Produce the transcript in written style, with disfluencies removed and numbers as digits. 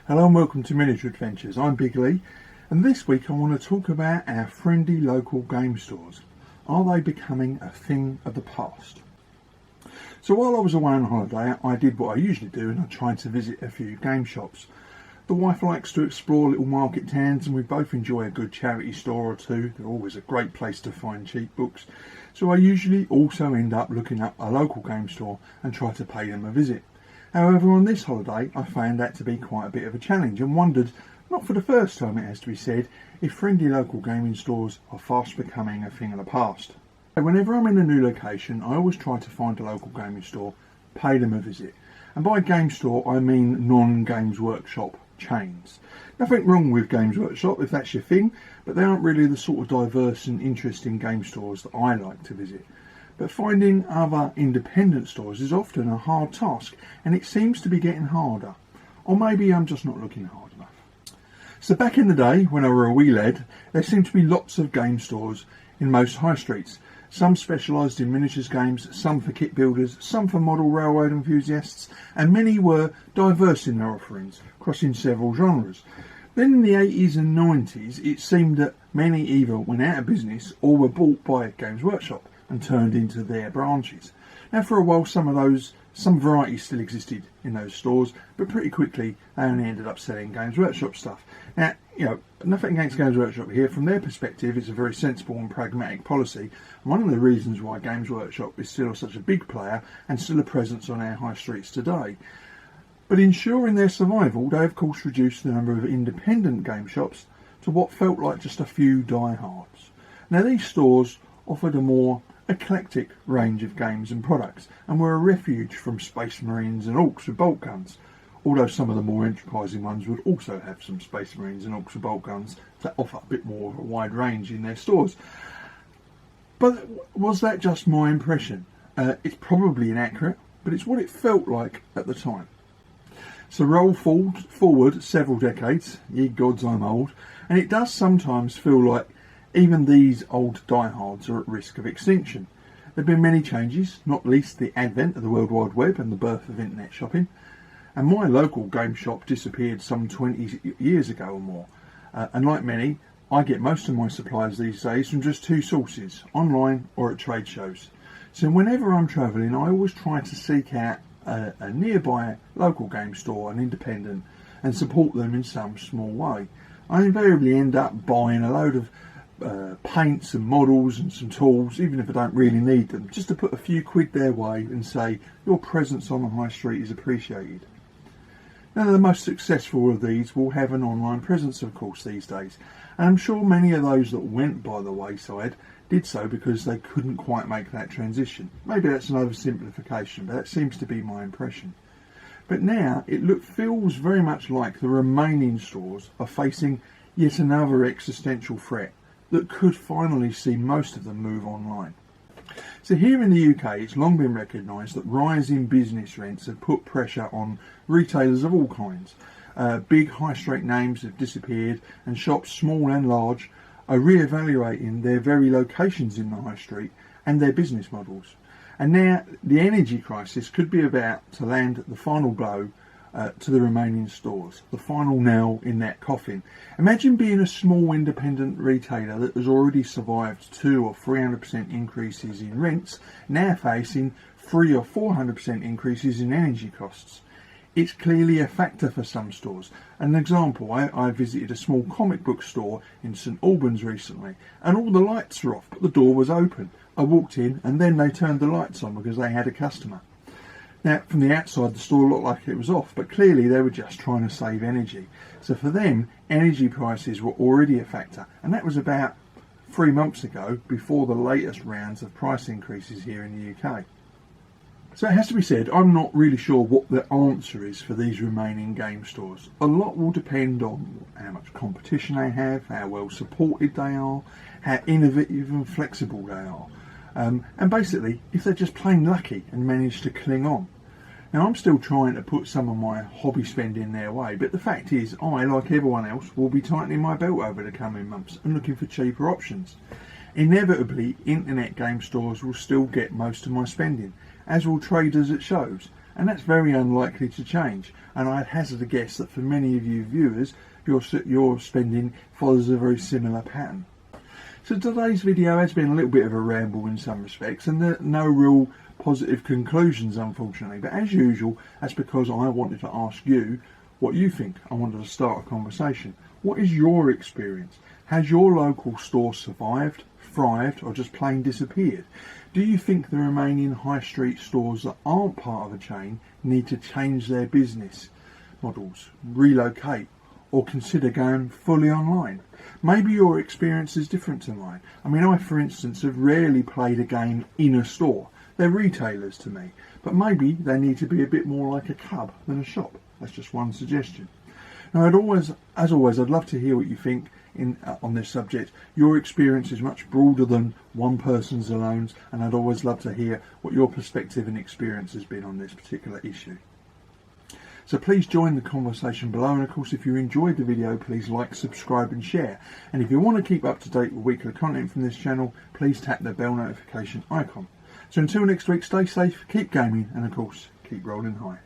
Hello and welcome to Miniature Adventures. I'm Big Lee, and this week I want to talk about our friendly local game stores. Are they becoming a thing of the past? So while I was away on holiday, I did what I usually do, and I tried to visit a few game shops. The wife likes to explore little market towns, and we both enjoy a good charity store or two. They're always a great place to find cheap books. So I usually also end up looking up a local game store and try to pay them a visit. However, on this holiday, I found that to be quite a bit of a challenge and wondered, not for the first time it has to be said, if friendly local gaming stores are fast becoming a thing of the past. Whenever I'm in a new location, I always try to find a local gaming store, pay them a visit. And by game store, I mean non-Games Workshop chains. Nothing wrong with Games Workshop if that's your thing, but they aren't really the sort of diverse and interesting game stores that I like to visit. But finding other independent stores is often a hard task, and it seems to be getting harder. Or maybe I'm just not looking hard enough. So back in the day, when I were a wee lad, there seemed to be lots of game stores in most high streets. Some specialised in miniatures games, some for kit builders, some for model railroad enthusiasts, and many were diverse in their offerings, crossing several genres. Then in the 80s and 90s, it seemed that many either went out of business or were bought by Games Workshop and turned into their branches. Now for a while some variety still existed in those stores, but pretty quickly they only ended up selling Games Workshop stuff. Now, nothing against Games Workshop here. From their perspective, it's a very sensible and pragmatic policy. And one of the reasons why Games Workshop is still such a big player and still a presence on our high streets today. But ensuring their survival, they of course reduced the number of independent game shops to what felt like just a few diehards. Now these stores offered a more eclectic range of games and products and were a refuge from Space Marines and Orcs with bolt guns, although some of the more enterprising ones would also have some Space Marines and Orcs with bolt guns that offer a bit more of a wide range in their stores. But was that just my impression? It's probably inaccurate, but it's what it felt like at the time. So roll forward several decades, ye gods I'm old, and it does sometimes feel like even these old diehards are at risk of extinction. There have been many changes, not least the advent of the World Wide Web and the birth of internet shopping. And my local game shop disappeared some 20 years ago or more. And like many, I get most of my supplies these days from just two sources, online or at trade shows. So whenever I'm travelling, I always try to seek out a nearby local game store, an independent, and support them in some small way. I invariably end up buying a load of paints and models and some tools, even if I don't really need them, just to put a few quid their way and say your presence on the high street is appreciated. Now the most successful of these will have an online presence of course these days, and I'm sure many of those that went by the wayside did so because they couldn't quite make that transition. Maybe that's an oversimplification, but that seems to be my impression. But now it feels very much like the remaining stores are facing yet another existential threat that could finally see most of them move online. So here in the UK, it's long been recognised that rising business rents have put pressure on retailers of all kinds. Big high street names have disappeared, and shops, small and large, are re-evaluating their very locations in the high street and their business models. And now the energy crisis could be about to land the final blow to the remaining stores, the final nail in that coffin. Imagine being a small independent retailer that has already survived 200 or 300% increases in rents, now facing 300 or 400% increases in energy costs. It's clearly a factor for some stores. An example, I visited a small comic book store in St Albans recently, and all the lights were off, but the door was open. I walked in and then they turned the lights on because they had a customer. Now, from the outside, the store looked like it was off, but clearly they were just trying to save energy. So for them, energy prices were already a factor, and that was about 3 months ago, before the latest rounds of price increases here in the UK. So it has to be said, I'm not really sure what the answer is for these remaining game stores. A lot will depend on how much competition they have, how well supported they are, how innovative and flexible they are. And basically, if they're just plain lucky and manage to cling on. Now, I'm still trying to put some of my hobby spending their way, but the fact is, I, like everyone else, will be tightening my belt over the coming months and looking for cheaper options. Inevitably, internet game stores will still get most of my spending, as will traders at shows, and that's very unlikely to change. And I'd hazard a guess that for many of you viewers, your spending follows a very similar pattern. So today's video has been a little bit of a ramble in some respects, and there are no real positive conclusions, unfortunately. But as usual, that's because I wanted to ask you what you think. I wanted to start a conversation. What is your experience? Has your local store survived, thrived, or just plain disappeared? Do you think the remaining high street stores that aren't part of a chain need to change their business models, relocate, or consider going fully online? Maybe your experience is different to mine. I mean, I, for instance, have rarely played a game in a store. They're retailers to me, but maybe they need to be a bit more like a club than a shop. That's just one suggestion. Now, as always, I'd love to hear what you think on this subject. Your experience is much broader than one person's alone, and I'd always love to hear what your perspective and experience has been on this particular issue. So please join the conversation below, and of course if you enjoyed the video, please like, subscribe and share. And if you want to keep up to date with weekly content from this channel, please tap the bell notification icon. So until next week, stay safe, keep gaming, and of course keep rolling high.